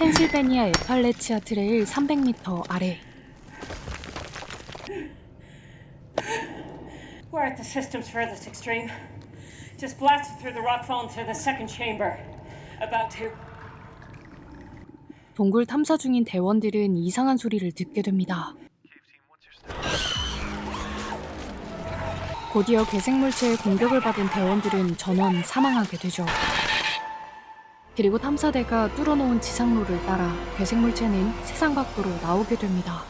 펜실베니아 에팔레치아 트레일 300m 아래. We're at the system's furthest extreme. Just blasted through the rock fall into the second chamber. About to. 동굴 탐사 중인 대원들은 이상한 소리를 듣게 됩니다. 곧이어 괴생물체의 공격을 받은 대원들은 전원 사망하게 되죠. 그리고 탐사대가 뚫어놓은 지상로를 따라 괴생물체는 세상 밖으로 나오게 됩니다.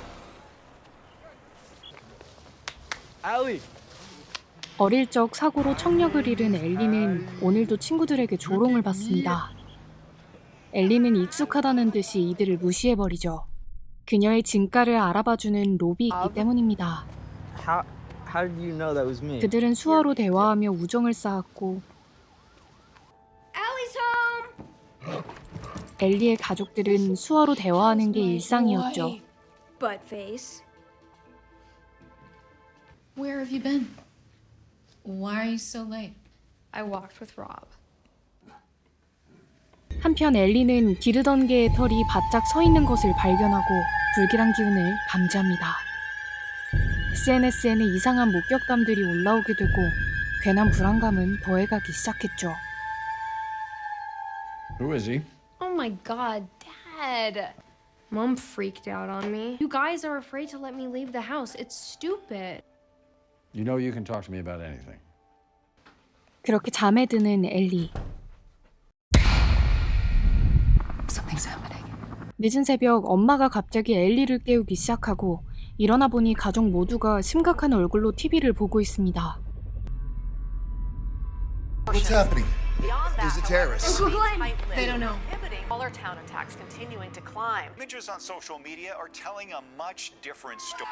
어릴 적 사고로 청력을 잃은 엘리는 오늘도 친구들에게 조롱을 받습니다. 엘리는 익숙하다는 듯이 이들을 무시해버리죠. 그녀의 진가를 알아봐주는 롭이 있기 때문입니다. How did you know that was me? 그들은 수어로 대화하며 우정을 쌓았고 엘리의 가족들은 수어로 대화하는 게 일상이었죠. Buttface. Where have you been? Why are you so late? I walked with Rob. 한편 엘리는 기르던 개의 털이 바짝 서 있는 것을 발견하고 불길한 기운을 감지합니다. SNS에는 이상한 목격담들이 올라오게 되고 괜한 불안감은 더해가기 시작했죠. Who is he? Oh my god, Dad! Mom freaked out on me. You guys are afraid to let me leave the house. It's stupid. You know you can talk to me about anything. 그렇게 잠에 드는 엘리. Something's happening. 늦은 새벽 엄마가 갑자기 엘리를 깨우기 시작하고 일어나 보니 가족 모두가 심각한 얼굴로 TV를 보고 있습니다. What's happening? There's a terrorist. They don't know. Dollar town attacks continuing to climb. Images on social media are telling a much different story.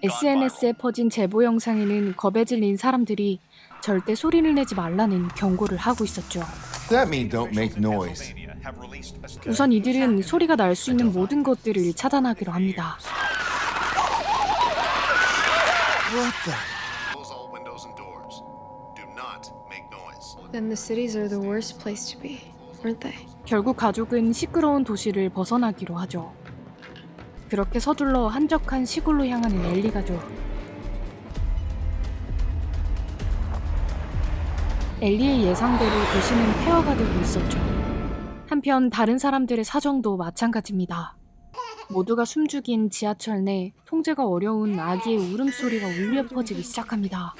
SNS에 퍼진 제보 영상에는 겁에 질린 사람들이 절대 소리를 내지 말라는 경고를 하고 있었죠. That mean don't make noise. 우선 이들은 소리가 날 수 있는 모든 것들을 차단하기로 합니다. What the? Close all windows and doors. Do not make noise. Then the cities are the worst place to be, aren't they? 결국 가족은 시끄러운 도시를 벗어나기로 하죠. 그렇게 서둘러 한적한 시골로 향하는 엘리 가족. 엘리의 예상대로 도시는 폐허가 되고 있었죠. 한편 다른 사람들의 사정도 마찬가지입니다. 모두가 숨죽인 지하철 내 통제가 어려운 아기의 울음소리가 울려 퍼지기 시작합니다.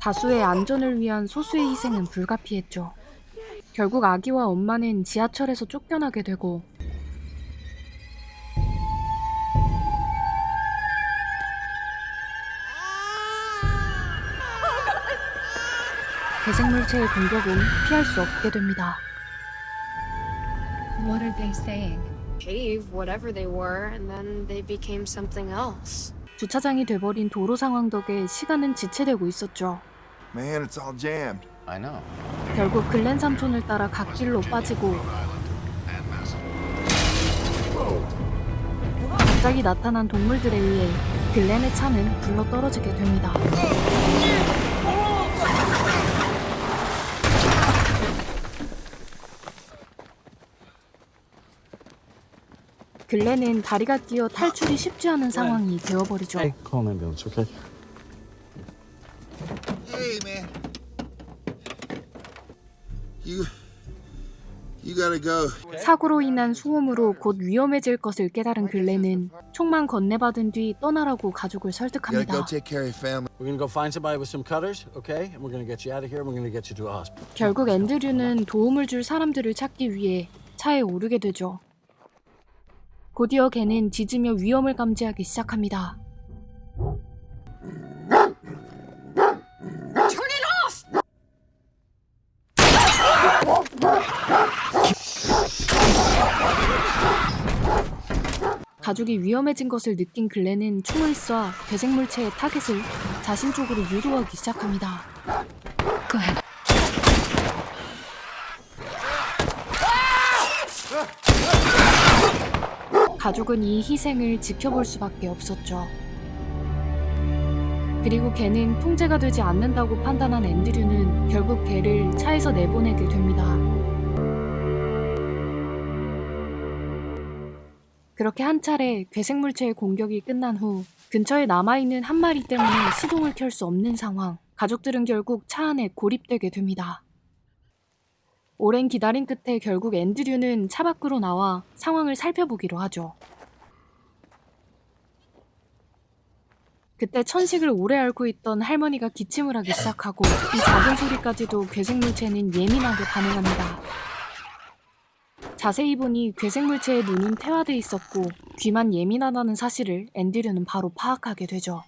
다수의 안전을 위한 소수의 희생은 불가피했죠. 결국 아기와 엄마는 지하철에서 쫓겨나게 되고 괴생물체의 공격은 피할 수 없게 됩니다. What are they saying? Cave, whatever they were, and then they became something else. 주차장이 돼버린 도로 상황 덕에 시간은 지체되고 있었죠. Man, it's all jammed. I know. 결국 글렌 삼촌을 따라 갓길로 빠지고 갑자기 나타난 동물들에 의해 글렌의 차는 굴러 떨어지게 됩니다. 글렌은 다리가 끼어 탈출이 쉽지 않은 상황이 되어버리죠. Hey, call an ambulance, okay? Hey, man. You gotta go. 사고로 인한 소음으로 곧 위험해질 것을 깨달은 글렌은 총만 건네받은 뒤 떠나라고 가족을 You gotta 설득합니다. go take care of your family. We're gonna go find somebody with some cutters, okay? And we're gonna get you out of here and we're gonna get you to a hospital. 결국 앤드류는 도움을 줄 사람들을 찾기 위해 차에 오르게 되죠. 곧이어 걔는 짖으며 위험을 감지하기 시작합니다. 가족이 위험해진 것을 느낀 글렌은 총을 쏴 괴생물체의 타겟을 자신 쪽으로 유도하기 시작합니다. Go ahead. 가족은 이 희생을 지켜볼 수밖에 없었죠. 그리고 걔는 통제가 되지 않는다고 판단한 앤드류는 결국 걔를 차에서 내보내게 됩니다. 그렇게 한 차례 괴생물체의 공격이 끝난 후 근처에 남아있는 한 마리 때문에 시동을 켤 수 없는 상황. 가족들은 결국 차 안에 고립되게 됩니다. 오랜 기다림 끝에 결국 앤드류는 차 밖으로 나와 상황을 살펴보기로 하죠. 그때 천식을 오래 앓고 있던 할머니가 기침을 하기 시작하고 이 작은 소리까지도 괴생물체는 예민하게 반응합니다. 자세히 보니 괴생물체의 눈은 퇴화돼 있었고 귀만 예민하다는 사실을 앤드류는 바로 파악하게 되죠.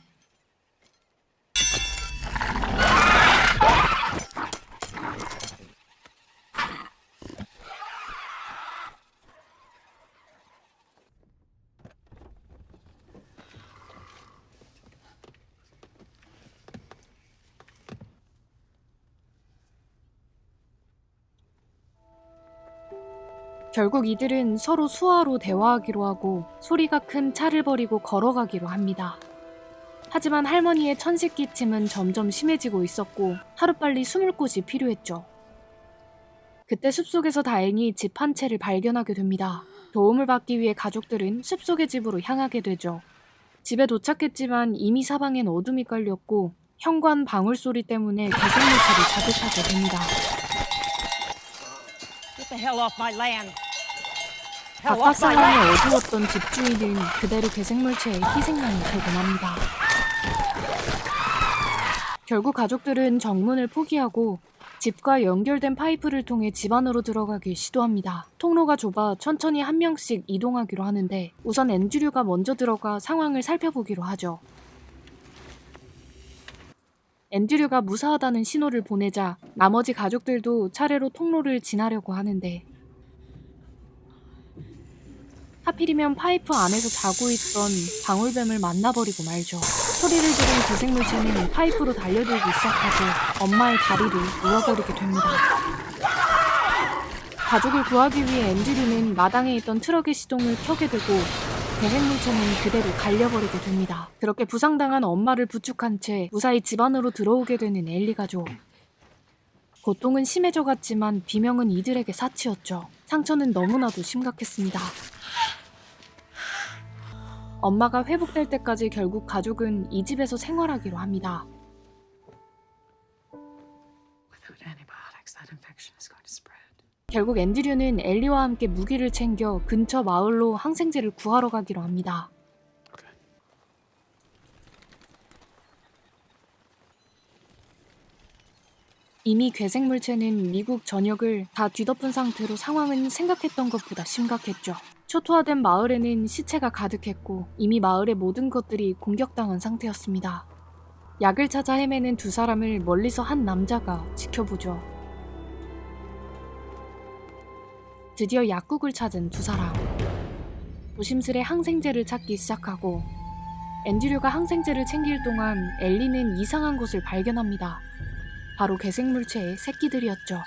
결국 이들은 서로 수화로 대화하기로 하고 소리가 큰 차를 버리고 걸어가기로 합니다. 하지만 할머니의 천식 기침은 점점 심해지고 있었고 하루빨리 숨을 곳이 필요했죠. 그때 숲속에서 다행히 집 한 채를 발견하게 됩니다. 도움을 받기 위해 가족들은 숲속의 집으로 향하게 되죠. 집에 도착했지만 이미 사방엔 어둠이 깔렸고 현관 방울소리 때문에 괴생물체를 자극하게 됩니다. Get the hell off my land. 바깥 상황이 어두웠던 집주인은 그대로 괴생물체의 희생양이 되고 맙니다. 결국 가족들은 정문을 포기하고 집과 연결된 파이프를 통해 집 안으로 들어가길 시도합니다. 통로가 좁아 천천히 한 명씩 이동하기로 하는데 우선 앤드류가 먼저 들어가 상황을 살펴보기로 하죠. 앤드류가 무사하다는 신호를 보내자 나머지 가족들도 차례로 통로를 지나려고 하는데 하필이면 파이프 안에서 자고 있던 방울뱀을 만나버리고 말죠. 소리를 들은 괴생물체는 파이프로 달려들기 시작하고 엄마의 다리를 물어버리게 됩니다. 가족을 구하기 위해 앤드류는 마당에 있던 트럭의 시동을 켜게 되고 괴생물체는 그대로 갈려버리게 됩니다. 그렇게 부상당한 엄마를 부축한 채 무사히 집 안으로 들어오게 되는 엘리 가족. 고통은 심해져갔지만 비명은 이들에게 사치였죠. 상처는 너무나도 심각했습니다. 엄마가 회복될 때까지 결국 가족은 이 집에서 생활하기로 합니다. 결국 앤드류는 엘리와 함께 무기를 챙겨 근처 마을로 항생제를 구하러 가기로 합니다. 이미 괴생물체는 미국 전역을 다 뒤덮은 상태로 상황은 생각했던 것보다 심각했죠. 초토화된 마을에는 시체가 가득했고 이미 마을의 모든 것들이 공격당한 상태였습니다. 약을 찾아 헤매는 두 사람을 멀리서 한 남자가 지켜보죠. 드디어 약국을 찾은 두 사람. 조심스레 항생제를 찾기 시작하고 앤드류가 항생제를 챙길 동안 엘리는 이상한 것을 발견합니다. 바로 괴생물체의 새끼들이었죠.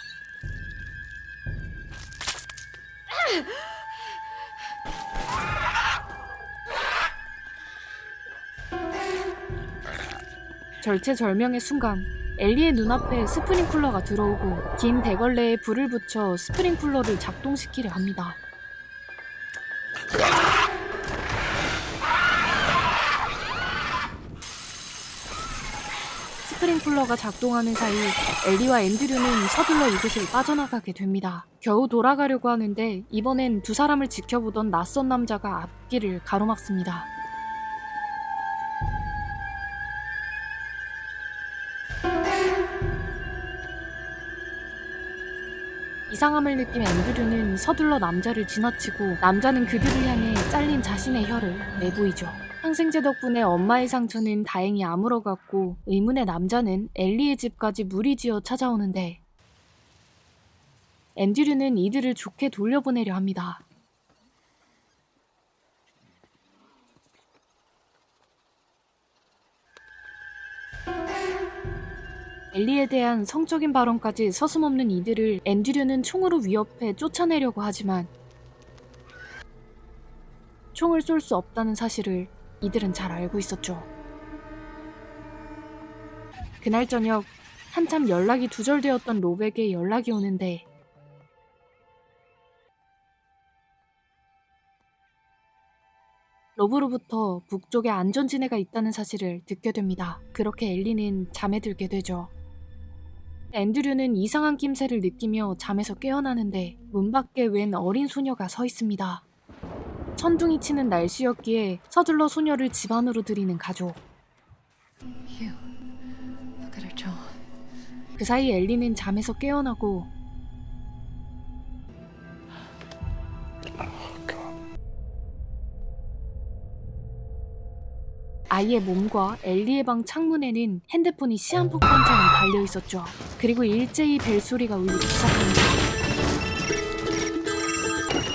절체절명의 순간 엘리의 눈앞에 스프링쿨러가 들어오고 긴 대걸레에 불을 붙여 스프링쿨러를 작동시키려 합니다. 스프링쿨러가 작동하는 사이 엘리와 앤드류는 서둘러 이곳을 빠져나가게 됩니다. 겨우 돌아가려고 하는데 이번엔 두 사람을 지켜보던 낯선 남자가 앞길을 가로막습니다. 이상함을 느낀 앤드류는 서둘러 남자를 지나치고 남자는 그들을 향해 잘린 자신의 혀를 내보이죠. 항생제 덕분에 엄마의 상처는 다행히 아물어갔고 의문의 남자는 엘리의 집까지 무리지어 찾아오는데 앤드류는 이들을 좋게 돌려보내려 합니다. 엘리에 대한 성적인 발언까지 서슴없는 이들을 앤드류는 총으로 위협해 쫓아내려고 하지만 총을 쏠 수 없다는 사실을 이들은 잘 알고 있었죠. 그날 저녁 한참 연락이 두절되었던 롭에게 연락이 오는데 롭으로부터 북쪽에 안전지대가 있다는 사실을 듣게 됩니다. 그렇게 엘리는 잠에 들게 되죠. 앤드류는 이상한 낌새를 느끼며 잠에서 깨어나는데 문 밖에 웬 어린 소녀가 서 있습니다. 천둥이 치는 날씨였기에 서둘러 소녀를 집 안으로 들이는 가족. You. Look at her jaw. 그 사이 엘리는 잠에서 깨어나고 아이의 몸과 엘리의 방 창문에는 핸드폰이 시한폭탄처럼 달려있었죠. 그리고 일제히 벨소리가 울리기 시작합니다.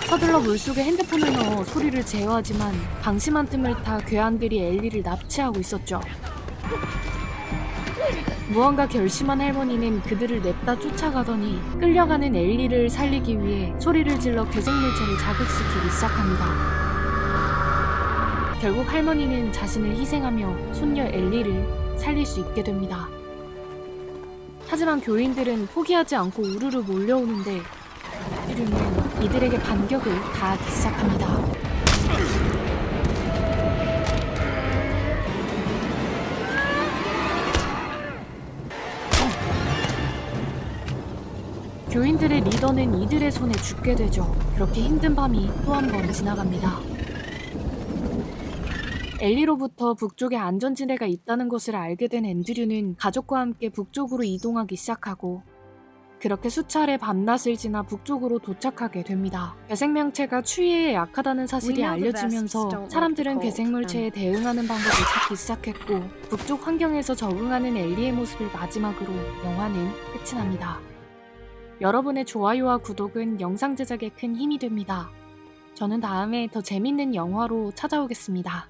서둘러 물속에 핸드폰을 넣어 소리를 제어하지만 방심한 틈을 타 괴한들이 엘리를 납치하고 있었죠. 무언가 결심한 할머니는 그들을 냅다 쫓아가더니 끌려가는 엘리를 살리기 위해 소리를 질러 괴생물체를 자극시키기 시작합니다. 결국 할머니는 자신을 희생하며 손녀 엘리를 살릴 수 있게 됩니다. 하지만 교인들은 포기하지 않고 우르르 몰려오는데 앤드류는 이들에게 반격을 가하기 시작합니다. 교인들의 리더는 이들의 손에 죽게 되죠. 그렇게 힘든 밤이 또 한 번 지나갑니다. 엘리로부터 북쪽에 안전지대가 있다는 것을 알게 된 앤드류는 가족과 함께 북쪽으로 이동하기 시작하고 그렇게 수차례 밤낮을 지나 북쪽으로 도착하게 됩니다. 괴생명체가 추위에 약하다는 사실이 알려지면서 사람들은 괴생물체에 대응하는 방법을 찾기 시작했고 북쪽 환경에서 적응하는 엘리의 모습을 마지막으로 영화는 끝이 납니다. 여러분의 좋아요와 구독은 영상 제작에 큰 힘이 됩니다. 저는 다음에 더 재밌는 영화로 찾아오겠습니다.